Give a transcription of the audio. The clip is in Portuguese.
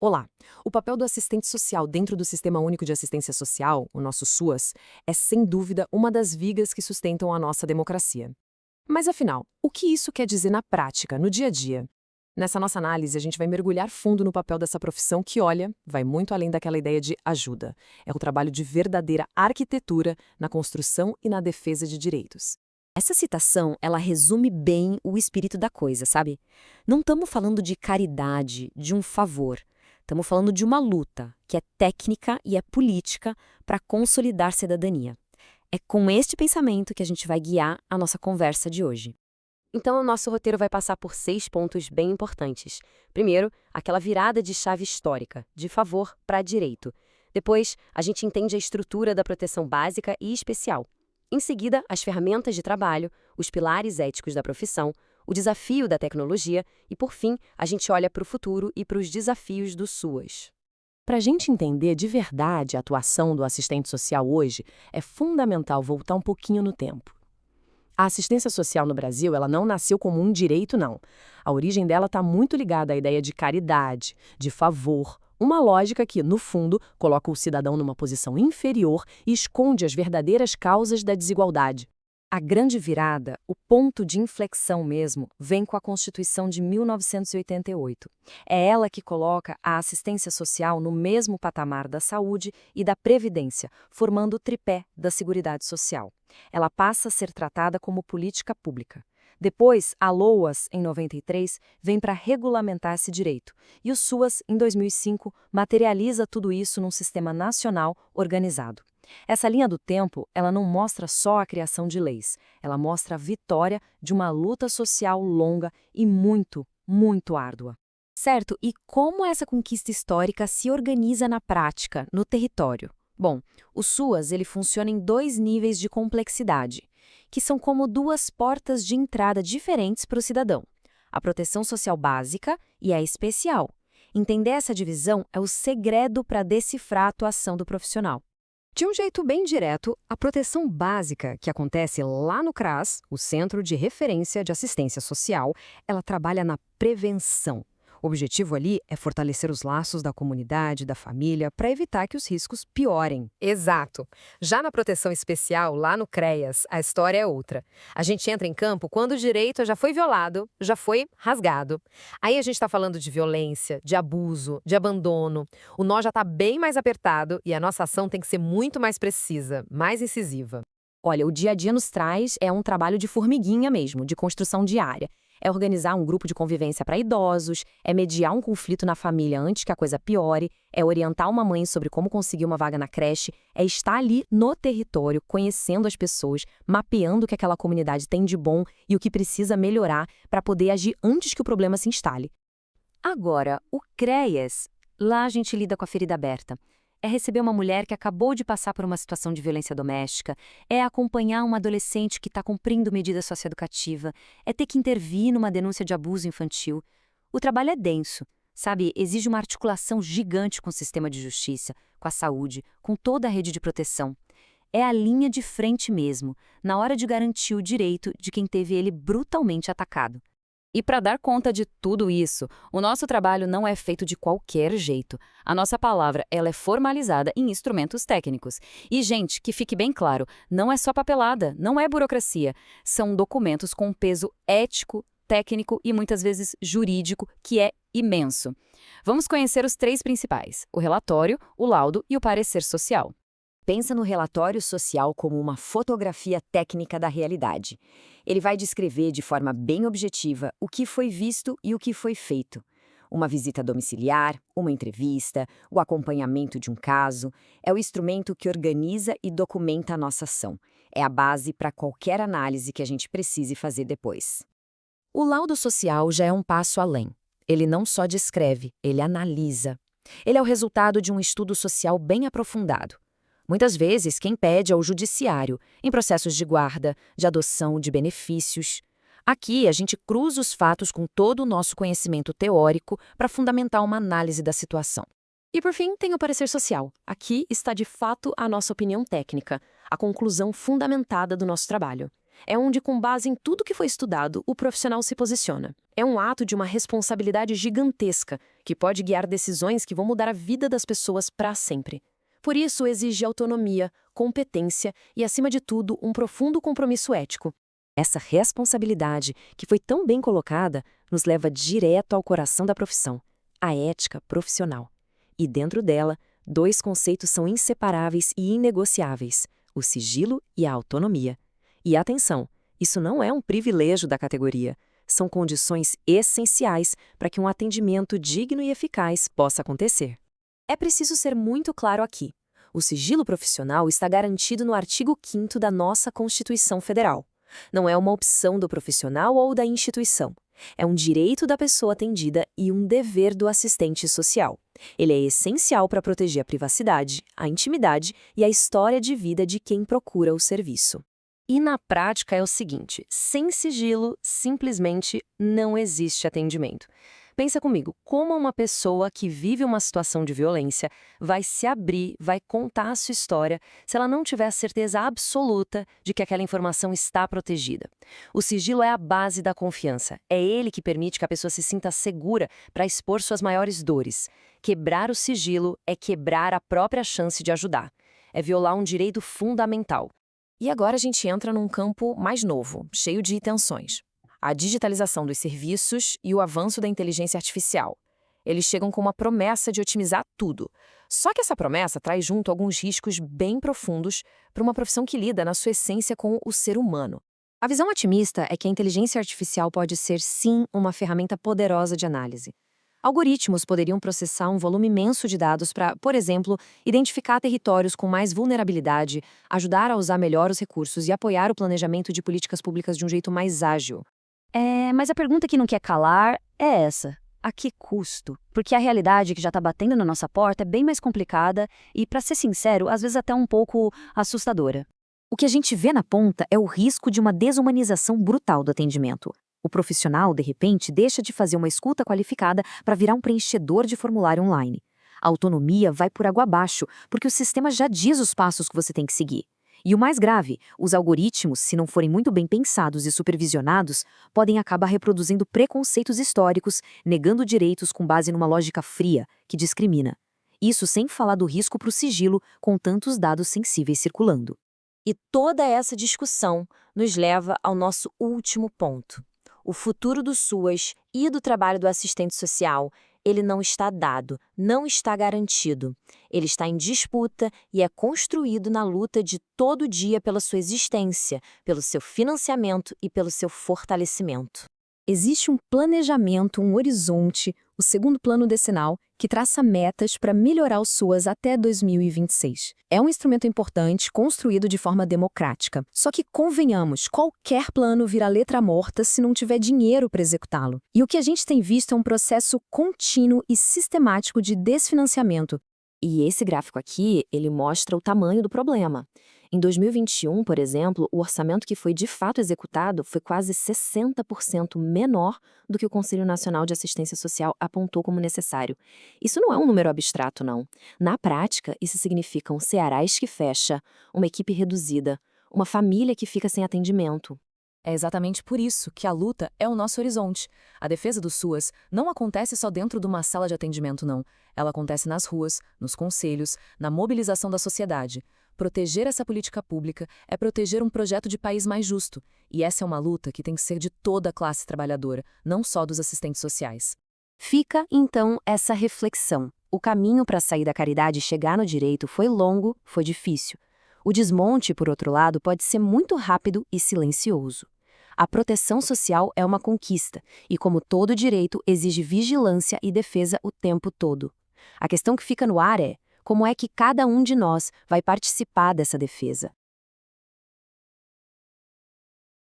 Olá! O papel do assistente social dentro do Sistema Único de Assistência Social, o nosso SUAS, é sem dúvida uma das vigas que sustentam a nossa democracia. Mas afinal, o que isso quer dizer na prática, no dia a dia? Nessa nossa análise, a gente vai mergulhar fundo no papel dessa profissão que, olha, vai muito além daquela ideia de ajuda. É o trabalho de verdadeira arquitetura na construção e na defesa de direitos. Essa citação, ela resume bem o espírito da coisa, sabe? Não estamos falando de caridade, de um favor. Estamos falando de uma luta, que é técnica e é política para consolidar cidadania. É com este pensamento que a gente vai guiar a nossa conversa de hoje. Então, o nosso roteiro vai passar por 6 pontos bem importantes. Primeiro, aquela virada de chave histórica, de favor para direito. Depois, a gente entende a estrutura da proteção básica e especial. Em seguida, as ferramentas de trabalho, os pilares éticos da profissão, o desafio da tecnologia e, por fim, a gente olha para o futuro e para os desafios do SUAS. Para a gente entender de verdade a atuação do assistente social hoje, é fundamental voltar um pouquinho no tempo. A assistência social no Brasil, ela não nasceu como um direito, não. A origem dela está muito ligada à ideia de caridade, de favor, uma lógica que, no fundo, coloca o cidadão numa posição inferior e esconde as verdadeiras causas da desigualdade. A grande virada, o ponto de inflexão mesmo, vem com a Constituição de 1988. É ela que coloca a assistência social no mesmo patamar da saúde e da previdência, formando o tripé da Seguridade Social. Ela passa a ser tratada como política pública. Depois, a LOAS, em 93, vem para regulamentar esse direito. E o SUAS, em 2005, materializa tudo isso num sistema nacional organizado. Essa linha do tempo, ela não mostra só a criação de leis, ela mostra a vitória de uma luta social longa e muito, muito árdua. Certo, e como essa conquista histórica se organiza na prática, no território? Bom, o SUAS ele funciona em 2 níveis de complexidade, que são como 2 portas de entrada diferentes para o cidadão. A proteção social básica e a especial. Entender essa divisão é o segredo para decifrar a atuação do profissional. De um jeito bem direto, a proteção básica, que acontece lá no CRAS, o Centro de Referência de Assistência Social, ela trabalha na prevenção. O objetivo ali é fortalecer os laços da comunidade, da família, para evitar que os riscos piorem. Exato. Já na proteção especial, lá no CREAS, a história é outra. A gente entra em campo quando o direito já foi violado, já foi rasgado. Aí a gente está falando de violência, de abuso, de abandono. O nó já está bem mais apertado e a nossa ação tem que ser muito mais precisa, mais incisiva. Olha, o dia a dia nos traz um trabalho de formiguinha mesmo, de construção diária. É organizar um grupo de convivência para idosos, é mediar um conflito na família antes que a coisa piore, é orientar uma mãe sobre como conseguir uma vaga na creche, é estar ali no território, conhecendo as pessoas, mapeando o que aquela comunidade tem de bom e o que precisa melhorar para poder agir antes que o problema se instale. Agora, o CREAS, lá a gente lida com a ferida aberta. É receber uma mulher que acabou de passar por uma situação de violência doméstica, é acompanhar uma adolescente que está cumprindo medida socioeducativa, é ter que intervir numa denúncia de abuso infantil. O trabalho é denso, sabe? Exige uma articulação gigante com o sistema de justiça, com a saúde, com toda a rede de proteção. É a linha de frente mesmo, na hora de garantir o direito de quem teve ele brutalmente atacado. E para dar conta de tudo isso, o nosso trabalho não é feito de qualquer jeito. A nossa palavra ela é formalizada em instrumentos técnicos. E, gente, que fique bem claro, não é só papelada, não é burocracia. São documentos com um peso ético, técnico e muitas vezes jurídico, que é imenso. Vamos conhecer os 3 principais: o relatório, o laudo e o parecer social. Pensa no relatório social como uma fotografia técnica da realidade. Ele vai descrever de forma bem objetiva o que foi visto e o que foi feito. Uma visita domiciliar, uma entrevista, o acompanhamento de um caso, é o instrumento que organiza e documenta a nossa ação. É a base para qualquer análise que a gente precise fazer depois. O laudo social já é um passo além. Ele não só descreve, ele analisa. Ele é o resultado de um estudo social bem aprofundado. Muitas vezes, quem pede é o judiciário, em processos de guarda, de adoção, de benefícios. Aqui, a gente cruza os fatos com todo o nosso conhecimento teórico para fundamentar uma análise da situação. E, por fim, tem o parecer social. Aqui está, de fato, a nossa opinião técnica, a conclusão fundamentada do nosso trabalho. É onde, com base em tudo que foi estudado, o profissional se posiciona. É um ato de uma responsabilidade gigantesca, que pode guiar decisões que vão mudar a vida das pessoas para sempre. Por isso, exige autonomia, competência e, acima de tudo, um profundo compromisso ético. Essa responsabilidade, que foi tão bem colocada, nos leva direto ao coração da profissão, a ética profissional. E dentro dela, dois conceitos são inseparáveis e inegociáveis: o sigilo e a autonomia. E atenção, isso não é um privilégio da categoria, são condições essenciais para que um atendimento digno e eficaz possa acontecer. É preciso ser muito claro aqui. O sigilo profissional está garantido no artigo 5º da nossa Constituição Federal. Não é uma opção do profissional ou da instituição. É um direito da pessoa atendida e um dever do assistente social. Ele é essencial para proteger a privacidade, a intimidade e a história de vida de quem procura o serviço. E na prática é o seguinte: sem sigilo, simplesmente não existe atendimento. Pensa comigo, como uma pessoa que vive uma situação de violência vai se abrir, vai contar a sua história, se ela não tiver a certeza absoluta de que aquela informação está protegida? O sigilo é a base da confiança. É ele que permite que a pessoa se sinta segura para expor suas maiores dores. Quebrar o sigilo é quebrar a própria chance de ajudar. É violar um direito fundamental. E agora a gente entra num campo mais novo, cheio de tensões. A digitalização dos serviços e o avanço da inteligência artificial. Eles chegam com uma promessa de otimizar tudo. Só que essa promessa traz junto alguns riscos bem profundos para uma profissão que lida, na sua essência, com o ser humano. A visão otimista é que a inteligência artificial pode ser, sim, uma ferramenta poderosa de análise. Algoritmos poderiam processar um volume imenso de dados para, por exemplo, identificar territórios com mais vulnerabilidade, ajudar a usar melhor os recursos e apoiar o planejamento de políticas públicas de um jeito mais ágil. Mas a pergunta que não quer calar é essa: a que custo? Porque a realidade que já está batendo na nossa porta é bem mais complicada e, para ser sincero, às vezes até um pouco assustadora. O que a gente vê na ponta é o risco de uma desumanização brutal do atendimento. O profissional, de repente, deixa de fazer uma escuta qualificada para virar um preenchedor de formulário online. A autonomia vai por água abaixo, porque o sistema já diz os passos que você tem que seguir. E o mais grave, os algoritmos, se não forem muito bem pensados e supervisionados, podem acabar reproduzindo preconceitos históricos, negando direitos com base numa lógica fria, que discrimina. Isso sem falar do risco para o sigilo, com tantos dados sensíveis circulando. E toda essa discussão nos leva ao nosso último ponto. O futuro do SUAS e do trabalho do assistente social, ele não está dado, não está garantido. Ele está em disputa e é construído na luta de todo dia pela sua existência, pelo seu financiamento e pelo seu fortalecimento. Existe um planejamento, um horizonte, o segundo plano decenal, que traça metas para melhorar o SUAS até 2026. É um instrumento importante, construído de forma democrática. Só que, convenhamos, qualquer plano vira letra morta se não tiver dinheiro para executá-lo. E o que a gente tem visto é um processo contínuo e sistemático de desfinanciamento. E esse gráfico aqui, ele mostra o tamanho do problema. Em 2021, por exemplo, o orçamento que foi de fato executado foi quase 60% menor do que o Conselho Nacional de Assistência Social apontou como necessário. Isso não é um número abstrato, não. Na prática, isso significa um Cearás que fecha, uma equipe reduzida, uma família que fica sem atendimento. É exatamente por isso que a luta é o nosso horizonte. A defesa do SUAS não acontece só dentro de uma sala de atendimento, não. Ela acontece nas ruas, nos conselhos, na mobilização da sociedade. Proteger essa política pública é proteger um projeto de país mais justo. E essa é uma luta que tem que ser de toda a classe trabalhadora, não só dos assistentes sociais. Fica, então, essa reflexão. O caminho para sair da caridade e chegar no direito foi longo, foi difícil. O desmonte, por outro lado, pode ser muito rápido e silencioso. A proteção social é uma conquista e, como todo direito, exige vigilância e defesa o tempo todo. A questão que fica no ar é: como é que cada um de nós vai participar dessa defesa?